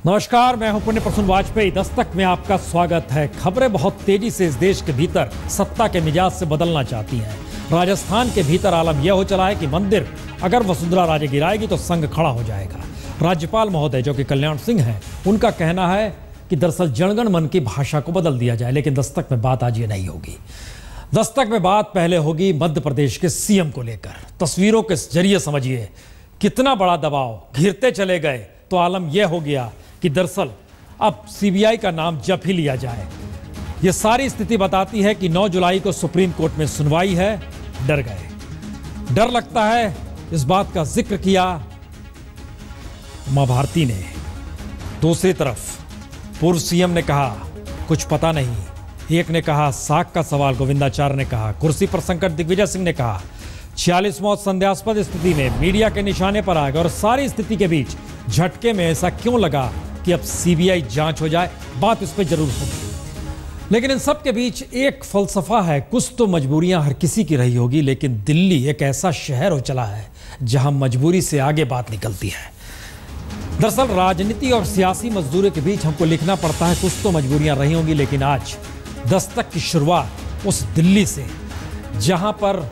नमस्कार, मैं हूं पुण्य प्रसून वाजपेयी। दस्तक में आपका स्वागत है। खबरें बहुत तेजी से इस देश के भीतर सत्ता के मिजाज से बदलना चाहती हैं। राजस्थान के भीतर आलम यह हो चला है कि मंदिर अगर वसुंधरा राजे गिराएगी तो संघ खड़ा हो जाएगा। राज्यपाल महोदय जो कि कल्याण सिंह हैं, उनका कहना है कि दरअसल जनगण मन की भाषा को बदल दिया जाए। लेकिन दस्तक में बात आज ये नहीं होगी। दस्तक में बात पहले होगी मध्य प्रदेश के सीएम को लेकर। तस्वीरों के जरिए समझिए कितना बड़ा दबाव घिरते चले गए तो आलम यह हो गया कि दरअसल अब सीबीआई का नाम जप ही लिया जाए। यह सारी स्थिति बताती है कि 9 जुलाई को सुप्रीम कोर्ट में सुनवाई है। डर गए, डर लगता है। इस बात का जिक्र किया मां भारती ने। दूसरी तरफ पूर्व सीएम ने कहा कुछ पता नहीं। एक ने कहा साख का सवाल, गोविंदाचार्य ने कहा कुर्सी पर संकट, दिग्विजय सिंह ने कहा 46 मौत संदेहास्पद स्थिति में मीडिया के निशाने पर आ गए। और सारी स्थिति के बीच झटके में ऐसा क्यों लगा कि अब सीबीआई जांच हो जाए? बात इस पे जरूर होगी। लेकिन इन सब के बीच एक फलसफा है। कुछ तो मजबूरियां हर किसी की रही होगी, लेकिन दिल्ली एक ऐसा शहर हो चला है जहां मजबूरी से आगे बात निकलती है। दरअसल राजनीति और सियासी मजदूरी के बीच हमको लिखना पड़ता है। कुछ तो मजबूरियां रही होंगी, लेकिन आज दस्तक की शुरुआत उस दिल्ली से जहां पर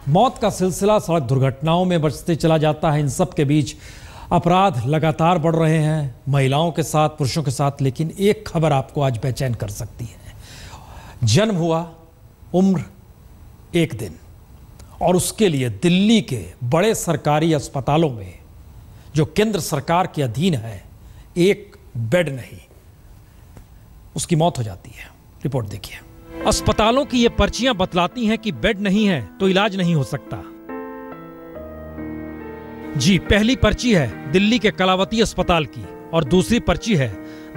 मौत का सिलसिला सड़क दुर्घटनाओं में बढ़ते चला जाता है। इन सब के बीच अपराध लगातार बढ़ रहे हैं, महिलाओं के साथ, पुरुषों के साथ। लेकिन एक खबर आपको आज बेचैन कर सकती है। जन्म हुआ, उम्र 1 दिन, और उसके लिए दिल्ली के बड़े सरकारी अस्पतालों में जो केंद्र सरकार के अधीन है, एक बेड नहीं, उसकी मौत हो जाती है। रिपोर्ट देखिए। अस्पतालों की ये पर्चियां बतलाती हैं कि बेड नहीं है तो इलाज नहीं हो सकता। जी, पहली पर्ची है दिल्ली के कलावती अस्पताल की और दूसरी पर्ची है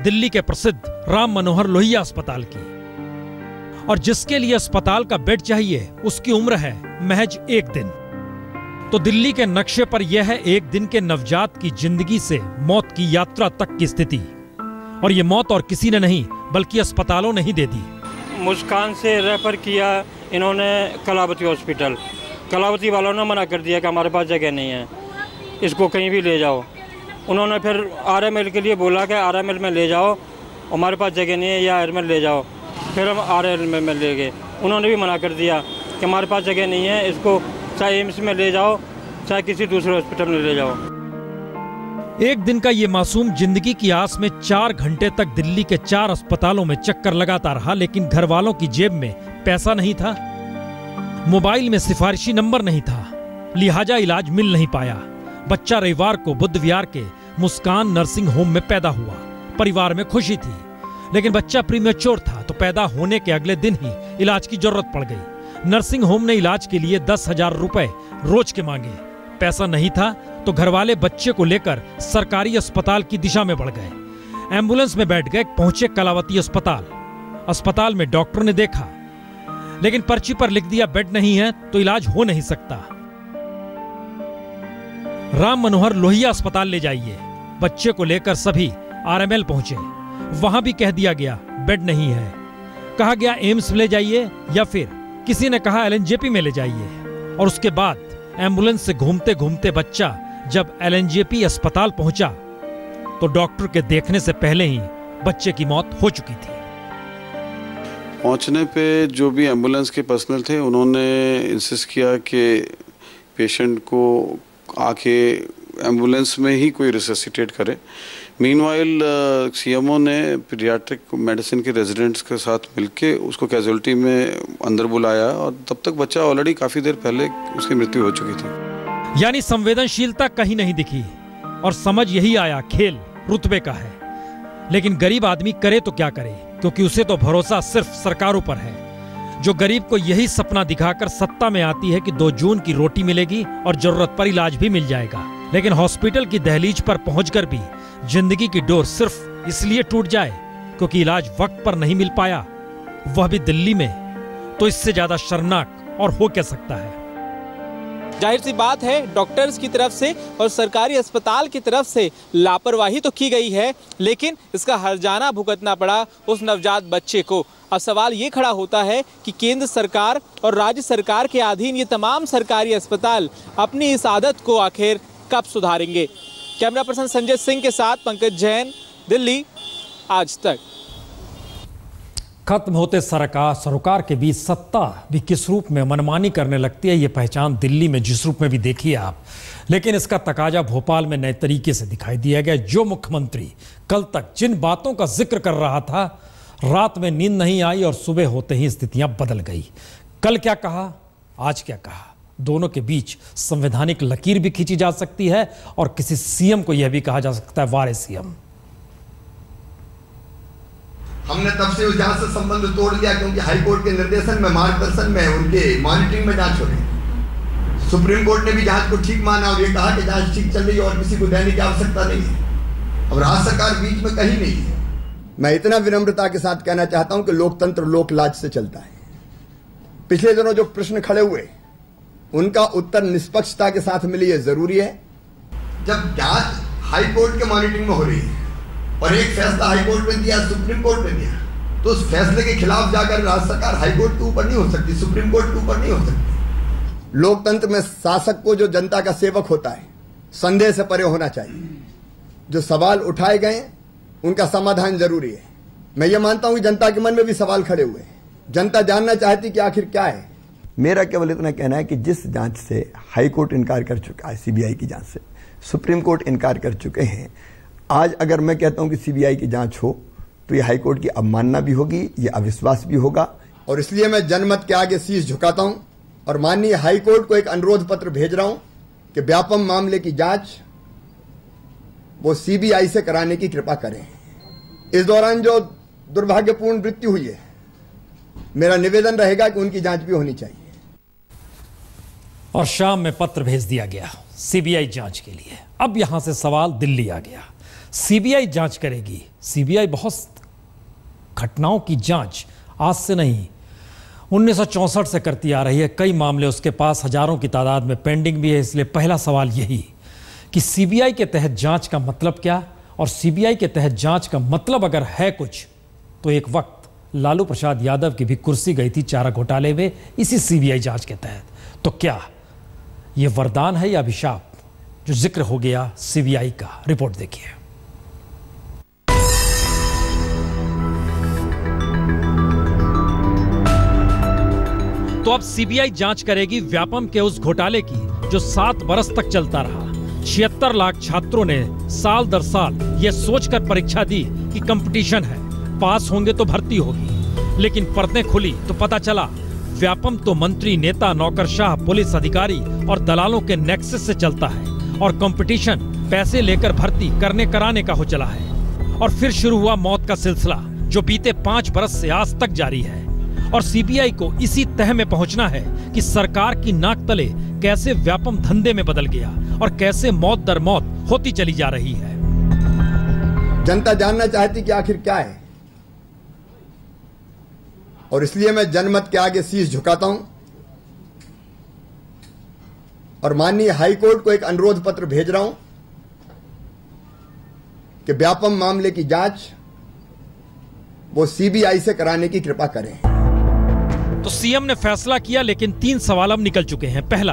दिल्ली के प्रसिद्ध राम मनोहर लोहिया अस्पताल की। और जिसके लिए अस्पताल का बेड चाहिए उसकी उम्र है महज 1 दिन। तो दिल्ली के नक्शे पर यह है 1 दिन के नवजात की जिंदगी से मौत की यात्रा तक की स्थिति। और ये मौत और किसी ने नहीं बल्कि अस्पतालों ने ही दे दी। मुस्कान से रेफर किया इन्होंने कलावती हॉस्पिटल। कलावती वालों ने मना कर दिया कि हमारे पास जगह नहीं है, इसको कहीं भी ले जाओ। उन्होंने फिर आरएमएल के लिए बोला कि आरएमएल में ले जाओ, हमारे पास जगह नहीं है, या आरएमएल ले जाओ। फिर हम आरएमएल में ले गए, उन्होंने भी मना कर दिया कि हमारे पास जगह नहीं है, इसको चाहे एम्स में ले जाओ चाहे किसी दूसरे हॉस्पिटल में ले जाओ। 1 दिन का ये मासूम जिंदगी की आस में 4 घंटे तक दिल्ली के 4 अस्पतालों में चक्कर लगाता रहा। लेकिन घर वालों की जेब में पैसा नहीं था, मोबाइल में सिफारिशी नंबर नहीं था, लिहाजा इलाज मिल नहीं पाया। बच्चा रविवार को बुद्ध विहार के मुस्कान नर्सिंग होम में पैदा हुआ। परिवार में खुशी थी, लेकिन बच्चा प्रीमेच्योर था तो पैदा होने के अगले दिन ही इलाज की जरूरत पड़ गई। नर्सिंग होम ने इलाज के लिए 10,000 रुपए रोज के मांगे। पैसा नहीं था तो घरवाले बच्चे को लेकर सरकारी अस्पताल की दिशा में बढ़ गए। एम्बुलेंस में बैठ गए, पहुंचे कलावती अस्पताल। अस्पताल में डॉक्टर ने देखा, लेकिन पर्ची पर लिख दिया बेड नहीं है तो इलाज हो नहीं सकता। राम मनोहर लोहिया अस्पताल ले जाइए। बच्चे को लेकर सभी आरएमएल पहुंचे। वहां भी कह दिया गया बेड नहीं है। कहा गया एम्स ले जाइए, या फिर किसी ने कहा एलएनजेपी में ले जाइए। और उसके बाद एम्बुलेंस से घूमते घूमते बच्चा जब एलएनजेपी अस्पताल पहुंचा तो डॉक्टर के देखने से पहले ही बच्चे की मौत हो चुकी थी। पहुंचने पे जो भी एम्बुलेंस के पर्सनल थे उन्होंने इंसिस्ट किया कि पेशेंट को आके एम्बुलेंस में ही कोई रिससिटेट करे। मीनवाइल सीएमओ ने पीडियाट्रिक मेडिसिन के रेजिडेंट्स के साथ मिलके उसको कैजुअलिटी में अंदर बुलाया और तब तक बच्चा ऑलरेडी काफ़ी देर पहले उसकी मृत्यु हो चुकी थी। यानी संवेदनशीलता कहीं नहीं दिखी और समझ यही आया खेल रुतबे का है। लेकिन गरीब आदमी करे तो क्या करे, क्योंकि उसे तो भरोसा सिर्फ सरकारों पर है, जो गरीब को यही सपना दिखाकर सत्ता में आती है कि 2 जून की रोटी मिलेगी और जरूरत पर इलाज भी मिल जाएगा। लेकिन हॉस्पिटल की दहलीज पर पहुंचकर भी जिंदगी की डोर सिर्फ इसलिए टूट जाए क्योंकि इलाज वक्त पर नहीं मिल पाया, वह भी दिल्ली में, तो इससे ज्यादा शर्मनाक और हो क्या सकता है। जाहिर सी बात है डॉक्टर्स की तरफ से और सरकारी अस्पताल की तरफ से लापरवाही तो की गई है, लेकिन इसका हर्जाना भुगतना पड़ा उस नवजात बच्चे को। अब सवाल ये खड़ा होता है कि केंद्र सरकार और राज्य सरकार के अधीन ये तमाम सरकारी अस्पताल अपनी इस आदत को आखिर कब सुधारेंगे। कैमरा पर्सन संजय सिंह के साथ पंकज जैन, दिल्ली, आज तक। खत्म होते सरोकार के बीच सत्ता भी किस रूप में मनमानी करने लगती है, ये पहचान दिल्ली में जिस रूप में भी देखी है आप, लेकिन इसका तकाजा भोपाल में नए तरीके से दिखाई दिया गया। जो मुख्यमंत्री कल तक जिन बातों का जिक्र कर रहा था, रात में नींद नहीं आई और सुबह होते ही स्थितियां बदल गई। कल क्या कहा, आज क्या कहा, दोनों के बीच संवैधानिक लकीर भी खींची जा सकती है और किसी सीएम को यह भी कहा जा सकता है, वारे सीएम। हमने तब से उस जांच से संबंध तोड़ दिया क्योंकि हाईकोर्ट के निर्देशन में, मार्गदर्शन में, उनके मॉनिटरिंग में जांच हो रही। सुप्रीम कोर्ट ने भी जांच को ठीक माना और ये कहा कि जांच ठीक चल रही है और किसी को देने की आवश्यकता नहीं है। अब राज्य सरकार बीच में कहीं नहीं है। मैं इतना विनम्रता के साथ कहना चाहता हूं कि लोकतंत्र लोकलाज से चलता है। पिछले दिनों जो प्रश्न खड़े हुए उनका उत्तर निष्पक्षता के साथ मिले, ये जरूरी है। जब जांच हाईकोर्ट के मॉनिटरिंग में हो रही है और एक फैसला हाईकोर्ट ने दिया, सुप्रीम कोर्ट ने दिया, तो उस फैसले के खिलाफ जाकर राज्य सरकार हाईकोर्ट के ऊपर नहीं हो सकती, सुप्रीम कोर्ट के ऊपर नहीं हो सकती। लोकतंत्र में शासक को जो जनता का सेवक होता है, संदेह से परे होना चाहिए। जो सवाल उठाए गए उनका समाधान जरूरी है। मैं ये मानता हूं कि जनता के मन में भी सवाल खड़े हुए हैं। जनता जानना चाहती कि आखिर क्या है। मेरा केवल इतना कहना है कि जिस जांच से हाईकोर्ट इनकार कर चुका है, सीबीआई की जांच से सुप्रीम कोर्ट इनकार कर चुके हैं, आज अगर मैं कहता हूं कि सीबीआई की जांच हो तो ये हाईकोर्ट की अवमानना भी होगी, ये अविश्वास भी होगा। और इसलिए मैं जनमत के आगे शीश झुकाता हूं और माननीय हाईकोर्ट को एक अनुरोध पत्र भेज रहा हूं कि व्यापम मामले की जांच वो सीबीआई से कराने की कृपा करें। इस दौरान जो दुर्भाग्यपूर्ण मृत्यु हुई है, मेरा निवेदन रहेगा कि उनकी जांच भी होनी चाहिए। और शाम में पत्र भेज दिया गया सीबीआई जांच के लिए। अब यहां से सवाल दिल्ली आ गया। सीबीआई जांच करेगी। सीबीआई बहुत घटनाओं की जांच आज से नहीं 1964 से करती आ रही है। कई मामले उसके पास हजारों की तादाद में पेंडिंग भी है। इसलिए पहला सवाल यही कि सीबीआई के तहत जांच का मतलब क्या, और सीबीआई के तहत जांच का मतलब अगर है कुछ, तो एक वक्त लालू प्रसाद यादव की भी कुर्सी गई थी चारा घोटाले में इसी सीबीआई जांच के तहत। तो क्या यह वरदान है या अभिशाप जो जिक्र हो गया सीबीआई का? रिपोर्ट देखिए। तो अब सीबीआई जांच करेगी व्यापम के उस घोटाले की जो 7 बरस तक चलता रहा। 76 लाख छात्रों ने साल दर साल यह सोचकर परीक्षा दी कि कंपटीशन है, पास होंगे तो भर्ती होगी, लेकिन पर्दे खुली तो पता चला व्यापम तो मंत्री, नेता, नौकरशाह, पुलिस अधिकारी और दलालों के नेक्सस से चलता है और कंपटीशन पैसे लेकर भर्ती करने कराने का हो चला है। और फिर शुरू हुआ मौत का सिलसिला जो बीते 5 बरस से आज तक जारी है। और सीबीआई को इसी तह में पहुंचना है कि सरकार की नाक तले कैसे व्यापम धंधे में बदल गया और कैसे मौत दर मौत होती चली जा रही है। जनता जानना चाहती कि आखिर क्या है, और इसलिए मैं जनमत के आगे शीश झुकाता हूं और माननीय हाईकोर्ट को एक अनुरोध पत्र भेज रहा हूं कि व्यापम मामले की जांच वो सीबीआई से कराने की कृपा करें। तो सीएम ने फैसला किया, लेकिन 3 सवाल अब निकल चुके हैं। पहला,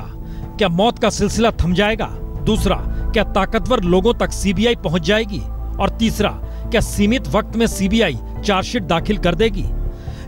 क्या मौत का सिलसिला थम जाएगा? दूसरा, क्या ताकतवर लोगों तक सीबीआई पहुंच जाएगी? और तीसरा, क्या सीमित वक्त में सीबीआई चार्जशीट दाखिल कर देगी?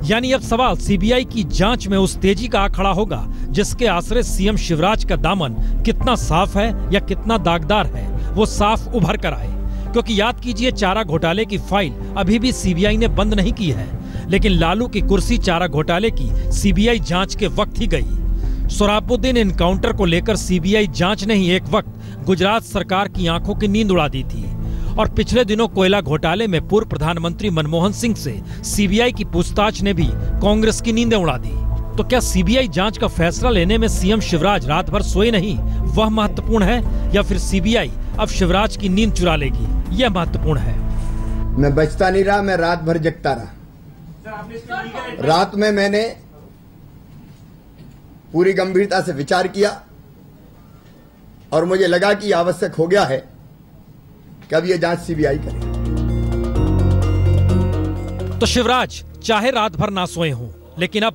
यानी अब सवाल सीबीआई की जांच में उस तेजी का आ खड़ा होगा जिसके आश्रय सीएम शिवराज का दामन कितना साफ है या कितना दागदार है, वो साफ उभर कर आए। क्योंकि याद कीजिए, चारा घोटाले की फाइल अभी भी सीबीआई ने बंद नहीं की है, लेकिन लालू की कुर्सी चारा घोटाले की सीबीआई जांच के वक्त ही गई। सोहराबुद्दीन एनकाउंटर को लेकर सीबीआई जांच ने ही एक वक्त गुजरात सरकार की आंखों की नींद उड़ा दी थी। और पिछले दिनों कोयला घोटाले में पूर्व प्रधानमंत्री मनमोहन सिंह से सीबीआई की पूछताछ ने भी कांग्रेस की नींदें उड़ा दी। तो क्या सीबीआई जांच का फैसला लेने में सीएम शिवराज रात भर सोए नहीं, वह महत्वपूर्ण है, या फिर सीबीआई अब शिवराज की नींद चुरा लेगी, यह महत्वपूर्ण है? मैं बचता नहीं रहा, मैं रात भर जगता रहा। रात में मैंने पूरी गंभीरता से विचार किया और मुझे लगा कि आवश्यक हो गया है कि अब यह जांच सीबीआई करे। तो शिवराज चाहे रात भर ना सोए हों, लेकिन अब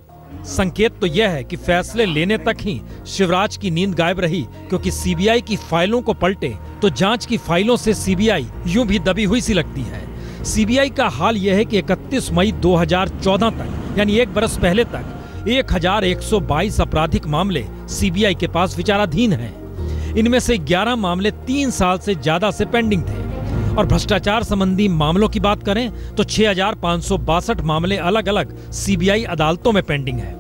संकेत तो यह है कि फैसले लेने तक ही शिवराज की नींद गायब रही, क्योंकि सीबीआई की फाइलों को पलटे तो जांच की फाइलों से सीबीआई यूं भी दबी हुई सी लगती है। सीबीआई का हाल यह है कि 31 मई 2014 तक, यानी 1 बरस पहले तक 1122 आपराधिक मामले सीबीआई के पास विचाराधीन हैं। इनमें से 11 मामले 3 साल से ज्यादा से पेंडिंग थे। और भ्रष्टाचार संबंधी मामलों की बात करें तो 6562 मामले अलग अलग सीबीआई अदालतों में पेंडिंग है।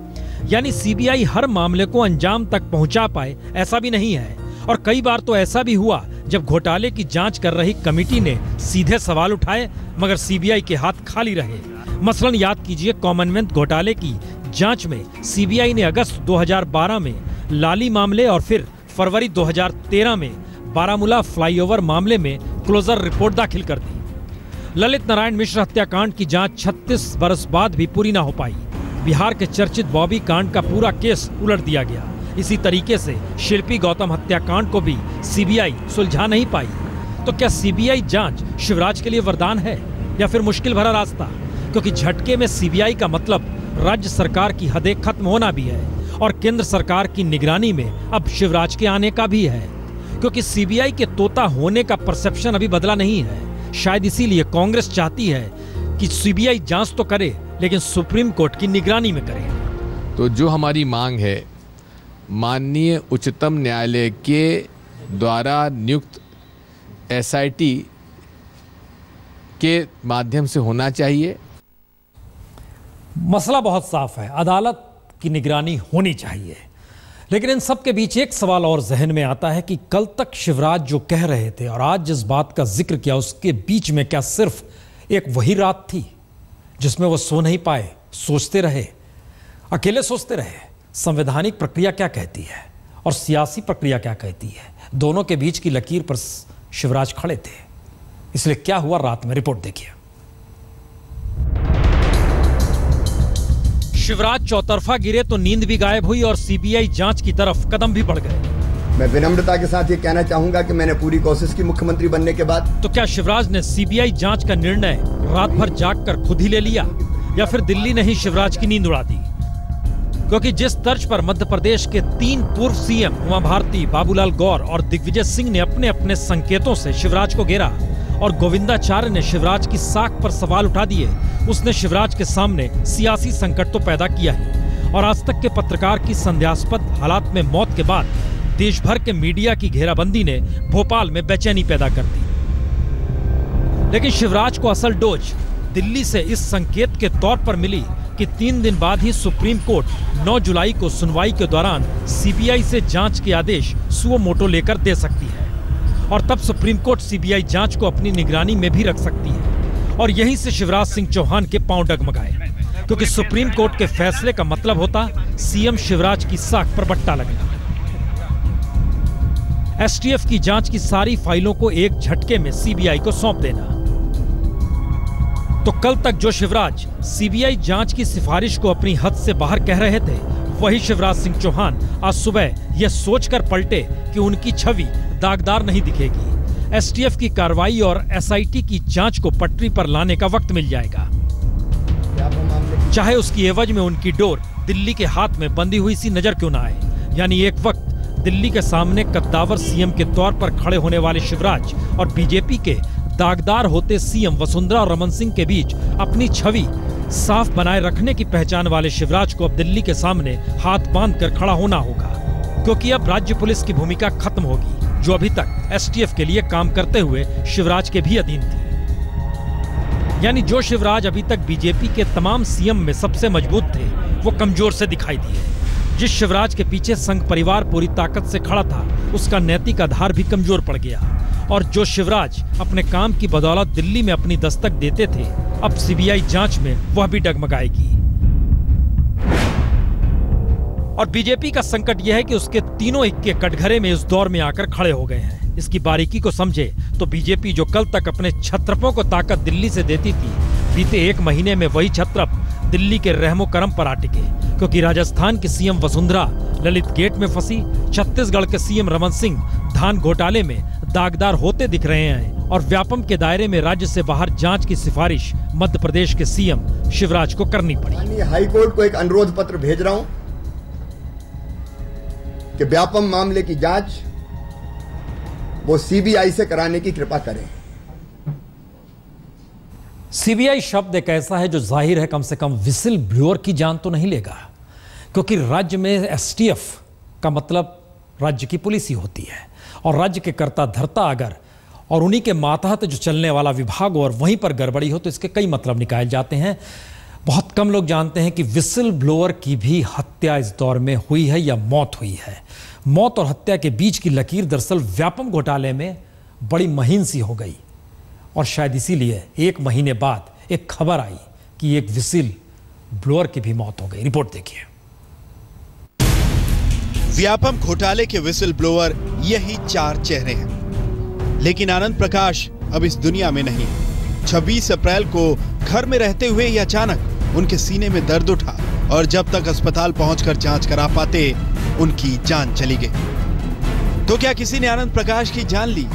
यानी सीबीआई हर मामले को अंजाम तक पहुंचा पाए ऐसा भी नहीं है। और कई बार तो ऐसा भी हुआ जब घोटाले की जांच कर रही कमेटी ने सीधे सवाल उठाए मगर सीबीआई के हाथ खाली रहे। मसलन याद कीजिए, कॉमनवेल्थ घोटाले की जांच में सीबीआई ने अगस्त 2012 में लाली मामले और फिर फरवरी 2013 में बारामूला फ्लाईओवर मामले में क्लोजर रिपोर्ट दाखिल कर दी। ललित नारायण मिश्र हत्याकांड की जांच 36 बरस बाद भी पूरी ना हो पाई। बिहार के चर्चित बॉबी कांड का पूरा केस उलट दिया गया। इसी तरीके से शिल्पी गौतम हत्याकांड को भी सीबीआई सुलझा नहीं पाई। तो क्या सीबीआई जांच शिवराज के लिए वरदान है या फिर मुश्किल भरा रास्ता? क्योंकि झटके में सीबीआई का मतलब राज्य सरकार की हदें खत्म होना भी है और केंद्र सरकार की निगरानी में अब शिवराज के आने का भी है। क्योंकि सीबीआई के तोता होने का परसेप्शन अभी बदला नहीं है। शायद इसीलिए कांग्रेस चाहती है कि सीबीआई जांच तो करे लेकिन सुप्रीम कोर्ट की निगरानी में करे। तो जो हमारी मांग है, माननीय उच्चतम न्यायालय के द्वारा नियुक्त एसआईटी के माध्यम से होना चाहिए। मसला बहुत साफ है, अदालत की निगरानी होनी चाहिए। लेकिन इन सब के बीच एक सवाल और जहन में आता है कि कल तक शिवराज जो कह रहे थे और आज जिस बात का जिक्र किया, उसके बीच में क्या सिर्फ एक वही रात थी जिसमें वो सो नहीं पाए, सोचते रहे, अकेले सोचते रहे? संवैधानिक प्रक्रिया क्या कहती है और सियासी प्रक्रिया क्या कहती है? दोनों के बीच की लकीर पर शिवराज खड़े थे। इसलिए क्या हुआ रात में, रिपोर्ट देखिए। शिवराज चौतरफा गिरे तो नींद भी गायब हुई और सीबीआई जांच की तरफ कदम भी बढ़ गए। मैं विनम्रता के साथ ये कहना चाहूंगा कि मैंने पूरी कोशिश की मुख्यमंत्री बनने के बाद। तो क्या शिवराज ने सीबीआई जांच का निर्णय रात भर जागकर खुद ही ले लिया या फिर दिल्ली ने ही शिवराज की नींद उड़ा दी? क्योंकि जिस तर्ज पर मध्य प्रदेश के 3 पूर्व सीएम उमा भारती, बाबूलाल गौर और दिग्विजय सिंह ने अपने अपने संकेतों से शिवराज को घेरा और गोविंदाचार्य ने शिवराज की साख पर सवाल उठा दिए, उसने शिवराज के सामने सियासी संकट तो पैदा किया ही। और आज तक के पत्रकार की संदेहास्पद हालात में मौत के बाद देश भर के मीडिया की घेराबंदी ने भोपाल में बेचैनी पैदा कर दी। लेकिन शिवराज को असल डोज दिल्ली से इस संकेत के तौर पर मिली कि 3 दिन बाद ही सुप्रीम कोर्ट 9 जुलाई को सुनवाई के दौरान सीबीआई से जांच के आदेश सुओ मोटो लेकर दे सकती है और तब सुप्रीम कोर्ट सीबीआई जांच को अपनी निगरानी में भी रख सकती है। और यहीं से शिवराज सिंह चौहान के पांव डगमगाए, क्योंकि सुप्रीम कोर्ट के फैसले का मतलब होता सीएम शिवराज की साख पर बट्टा लगना। एसटीएफ की जांच की सारी फाइलों को एक झटके में सीबीआई को सौंप देना। तो कल तक जो शिवराज सीबीआई जांच की सिफारिश को अपनी हद से बाहर कह रहे थे, वही शिवराज सिंह चौहान आज सुबह यह सोचकर पलटे कि उनकी छवि दागदार नहीं दिखेगी। एसटीएफ की कार्रवाई और एसआईटी की जांच को पटरी पर लाने का वक्त मिल जाएगा, चाहे उसकी एवज में उनकी डोर दिल्ली के हाथ में बंधी हुई सी नजर क्यों ना आए। यानी एक वक्त दिल्ली के सामने कद्दावर सीएम के तौर पर खड़े होने वाले शिवराज और बीजेपी के दागदार होते सीएम वसुंधरा और रमन सिंह के बीच अपनी छवि साफ बनाए रखने की पहचान वाले शिवराज को अब दिल्ली के सामने हाथ बांधकर खड़ा होना होगा, क्योंकि अब राज्य पुलिस की भूमिका खत्म होगी, जो अभी तक एसटीएफ के लिए काम करते हुए शिवराज के भी अधीन थी। यानी जो शिवराज अभी तक बीजेपी के तमाम सीएम में सबसे मजबूत थे, वो कमजोर से दिखाई दिए। जिस शिवराज के पीछे संघ परिवार पूरी ताकत से खड़ा था, उसका नैतिक आधार भी कमजोर पड़ गया। और जो शिवराज अपने काम की बदौलत दिल्ली में अपनी दस्तक देते थे, अब सीबीआई जांच में वह भी डगमगाएगी। और बीजेपी का संकट यह है कि उसके तीनों इक्के कटघरे में इस दौर में आकर खड़े हो गए हैं। इसकी बारीकी को समझे तो बीजेपी जो कल तक अपने छत्रपों को ताकत दिल्ली से देती थी, बीते 1 महीने में वही छत्रप दिल्ली के रहमो करम पर आ टिके, क्योंकि राजस्थान की सीएम वसुंधरा ललित गेट में फंसी, छत्तीसगढ़ के सीएम रमन सिंह धान घोटाले में दागदार होते दिख रहे हैं और व्यापम के दायरे में राज्य से बाहर जांच की सिफारिश मध्य प्रदेश के सीएम शिवराज को करनी पड़ी। हाई कोर्ट को एक अनुरोध पत्र भेज रहा हूं कि व्यापम मामले की जांच वो सीबीआई से कराने की कृपा करें। सीबीआई शब्द एक ऐसा है जो जाहिर है कम से कम विसिल ब्लोअर की जान तो नहीं लेगा, क्योंकि राज्य में एसटीएफ का मतलब राज्य की पुलिस ही होती है, और राज्य के कर्ता धर्ता अगर और उन्हीं के मातहत जो चलने वाला विभाग हो और वहीं पर गड़बड़ी हो तो इसके कई मतलब निकाले जाते हैं। बहुत कम लोग जानते हैं कि विसिल ब्लोअर की भी हत्या इस दौर में हुई है या मौत हुई है। मौत और हत्या के बीच की लकीर दरअसल व्यापम घोटाले में बड़ी महीन सी हो गई, और शायद इसीलिए 1 महीने बाद एक खबर आई कि एक विसिल ब्लोअर की भी मौत हो गई। रिपोर्ट देखिए। व्यापम घोटाले के विसिल ब्लोअर यही 4 चेहरे हैं, लेकिन आनंद प्रकाश अब इस दुनिया में नहीं है। 26 अप्रैल को घर में रहते हुए ही अचानक उनके सीने में दर्द उठा और जब तक अस्पताल पहुंचकर जांच करा पाते उनकी जान चली गई। तो क्या किसी ने आनंद प्रकाश की जान ली?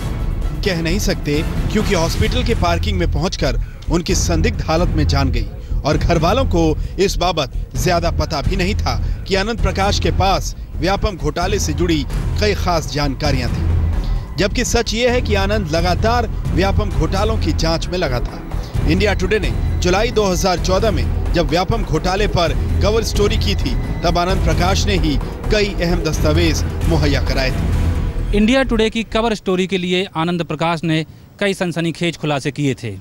कह नहीं सकते, क्योंकि हॉस्पिटल के पार्किंग में पहुंचकर उनकी संदिग्ध हालत में जान गई और घर वालों को इस बाबत ज्यादा पता भी नहीं था कि आनंद प्रकाश के पास व्यापम घोटाले से जुड़ी कई खास जानकारियां थी। जबकि सच ये है कि आनंद लगातार व्यापम घोटालों की जांच में लगा था। इंडिया टुडे ने जुलाई 2014 में जब व्यापम घोटाले पर कवर स्टोरी की थी, तब आनंद प्रकाश ने ही कई अहम दस्तावेज मुहैया कराए थे। इंडिया टुडे की कवर स्टोरी के लिए आनंद प्रकाश ने कई सनसनीखेज खुलासे किए थे।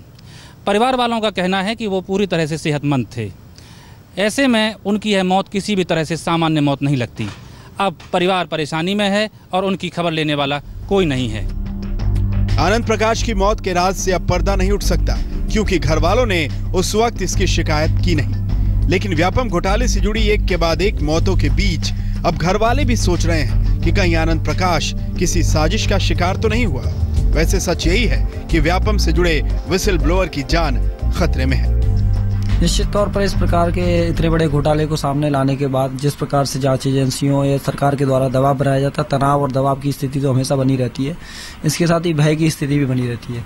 परिवार वालों का कहना है कि वो पूरी तरह से सेहतमंद थे। ऐसे में उनकी यह मौत किसी भी तरह से सामान्य मौत नहीं लगती। अब परिवार परेशानी में है और उनकी खबर लेने वाला कोई नहीं है। आनंद प्रकाश की मौत के राज से अब पर्दा नहीं उठ सकता, क्योंकि घर वालों ने उस वक्त इसकी शिकायत की नहीं। लेकिन व्यापम घोटाले से जुड़ी एक के बाद एक मौतों के बीच अब घर वाले भी सोच रहे हैं कि कहीं आनंद प्रकाश किसी साजिश का शिकार तो नहीं हुआ। वैसे सच यही है कि व्यापम से जुड़े विसिल ब्लोअर की जान खतरे में है। निश्चित तौर पर इस प्रकार के इतने बड़े घोटाले को सामने लाने के बाद जिस प्रकार से जांच एजेंसियों या सरकार के द्वारा दबाव बनाया जाता है, तनाव और दबाव की स्थिति तो हमेशा बनी रहती है। इसके साथ ही भय की स्थिति भी बनी रहती है।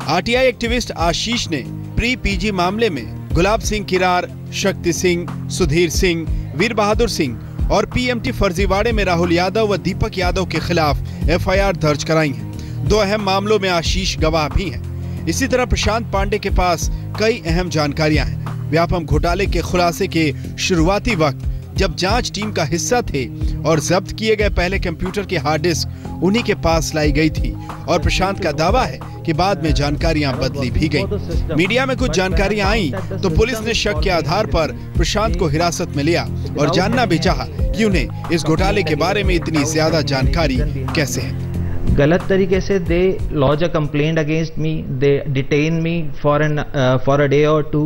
आरटीआई एक्टिविस्ट आशीष ने प्री पीजी मामले में गुलाब सिंह किरार, शक्ति सिंह, सुधीर सिंह, वीर बहादुर सिंह और पीएमटी फर्जीवाड़े में राहुल यादव व दीपक यादव के खिलाफ एफआईआर दर्ज कराई है। 2 अहम मामलों में आशीष गवाह भी हैं। इसी तरह प्रशांत पांडे के पास कई अहम जानकारियां हैं। व्यापम घोटाले के खुलासे के शुरुआती वक्त जब जांच टीम का हिस्सा थे और जब्त किए गए पहले कंप्यूटर की हार्ड डिस्क उन्हीं के पास लाई गई थी, और प्रशांत का दावा है कि बाद में जानकारियां बदली भी गईं। मीडिया में कुछ जानकारियां आई तो पुलिस ने शक के आधार पर प्रशांत को हिरासत में लिया और जानना भी चाहा कि उन्हें इस घोटाले के बारे में इतनी ज्यादा जानकारी कैसे है। गलत तरीके से they launch a complaint against me, they detain me for a day और 2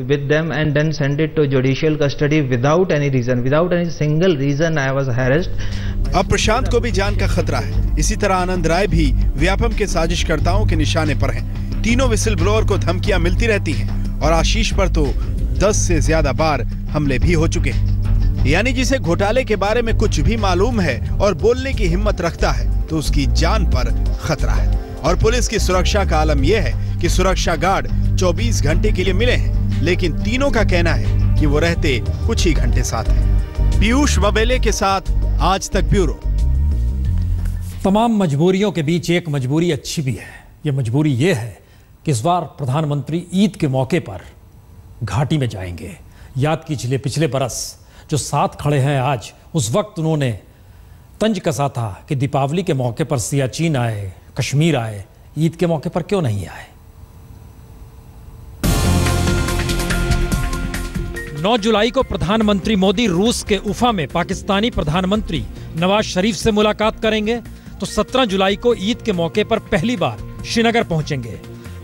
with them and then send it to judicial custody without any reason, without any single reason I was harassed। अब प्रशांत को भी जान का खतरा है। इसी तरह आनंद राय भी व्यापम के साजिशकर्ताओं के निशाने पर हैं। तीनों विसिल ब्लोअर को धमकियां मिलती रहती हैं और आशीष पर तो 10 से ज्यादा बार हमले भी हो चुके हैं। यानी जिसे घोटाले के बारे में कुछ भी मालूम है और बोलने की हिम्मत रखता है तो उसकी जान पर खतरा है। और पुलिस की सुरक्षा का आलम यह है कि सुरक्षा गार्ड 24 घंटे के लिए मिले हैं, लेकिन तीनों का कहना है कि वो रहते कुछ ही घंटे साथ हैं। पीयूष बबेले के साथ आज तक ब्यूरो। तमाम मजबूरियों के बीच एक मजबूरी अच्छी भी है। यह मजबूरी यह है कि इस बार प्रधानमंत्री ईद के मौके पर घाटी में जाएंगे। याद कीजिए पिछले बरस जो साथ खड़े हैं आज, उस वक्त उन्होंने तंज कसा था कि दीपावली के मौके पर सियाचिन आए, कश्मीर आए, ईद के मौके पर क्यों नहीं आए। 9 जुलाई को प्रधानमंत्री मोदी रूस के उफा में पाकिस्तानी प्रधानमंत्री नवाज शरीफ से मुलाकात करेंगे, तो 17 जुलाई को ईद के मौके पर पहली बार श्रीनगर पहुंचेंगे।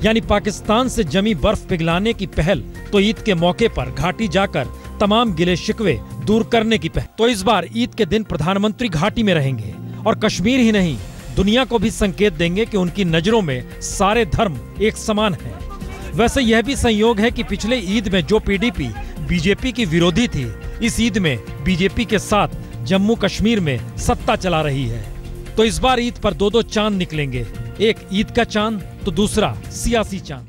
यानी पाकिस्तान से जमी बर्फ पिघलाने की पहल तो ईद के मौके पर घाटी जाकर तमाम गिले शिकवे दूर करने की पहल। तो इस बार ईद के दिन प्रधानमंत्री घाटी में रहेंगे और कश्मीर ही नहीं, दुनिया को भी संकेत देंगे कि उनकी नजरों में सारे धर्म एक समान हैं। वैसे यह भी संयोग है कि पिछले ईद में जो पीडीपी बीजेपी की विरोधी थी, इस ईद में बीजेपी के साथ जम्मू कश्मीर में सत्ता चला रही है। तो इस बार ईद पर 2-2 चांद निकलेंगे, एक ईद का चांद तो दूसरा सियासी चांद।